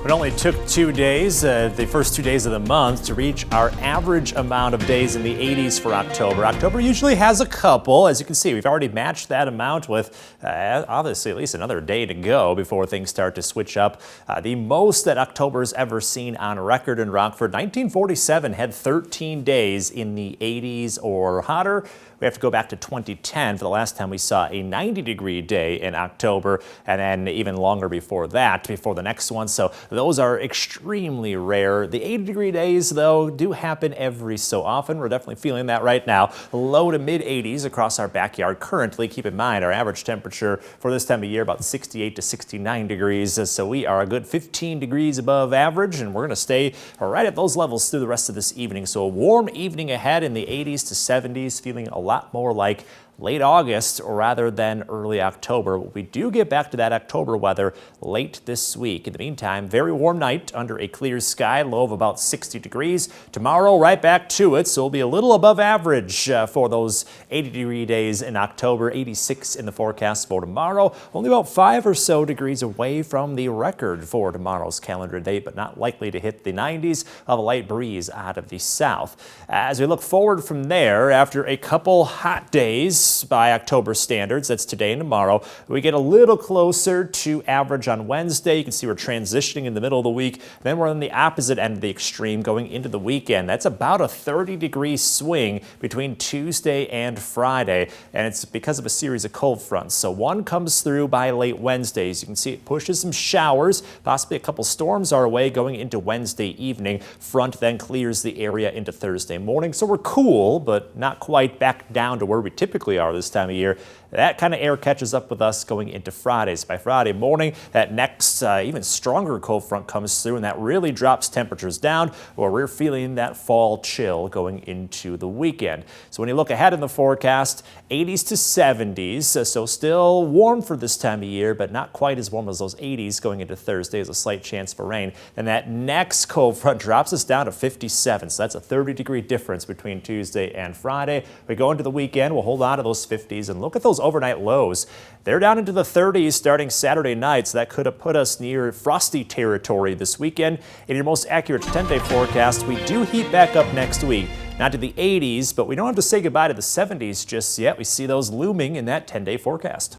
It only took 2 days, the first 2 days of the month, to reach our average amount of days in the 80s for October. October usually has a couple. As you can see, we've already matched that amount with obviously at least another day to go before things start to switch up. The most that October's ever seen on record in Rockford, 1947 had 13 days in the 80s or hotter. We have to go back to 2010 for the last time we saw a 90-degree day in October, and then even longer before that, before the next one. So those are extremely rare. The 80-degree days, though, do happen every so often. We're definitely feeling that right now. Low to mid 80s across our backyard currently. Keep in mind, our average temperature for this time of year about 68 to 69 degrees. So we are a good 15 degrees above average, and we're going to stay right at those levels through the rest of this evening. So a warm evening ahead in the 80s to 70s, feeling a lot more like late August rather than early October. We do get back to that October weather late this week. In the meantime, very warm night under a clear sky, low of about 60 degrees. Tomorrow, right back to it, so it'll be a little above average for those 80-degree days in October. 86 in the forecast for tomorrow. Only about 5 or so degrees away from the record for tomorrow's calendar date, but not likely to hit the 90s of a light breeze out of the south. As we look forward from there, after a couple hot days, by October standards, that's today and tomorrow, we get a little closer to average on Wednesday. You can see we're transitioning in the middle of the week. Then we're on the opposite end of the extreme going into the weekend. That's about a 30-degree swing between Tuesday and Friday, and it's because of a series of cold fronts. So one comes through by late Wednesday. As you can see, it pushes some showers, possibly a couple storms our way going into Wednesday evening. Front then clears the area into Thursday morning. So we're cool, but not quite back down to where we typically are this time of year. That kind of air catches up with us going into Fridays. By Friday morning, that next even stronger cold front comes through, and that really drops temperatures down, where we're feeling that fall chill going into the weekend. So when you look ahead in the forecast, 80s to 70s, so still warm for this time of year, but not quite as warm as those 80s going into Thursday. There's a slight chance for rain. And that next cold front drops us down to 57, so that's a 30-degree difference between Tuesday and Friday. We go into the weekend, we'll hold on to those 50s, and look at those overnight lows. They're down into the 30s starting Saturday night, so that could have put us near frosty territory this weekend. In your most accurate 10-day forecast, we do heat back up next week. Not to the 80s, but we don't have to say goodbye to the 70s just yet. We see those looming in that 10-day forecast.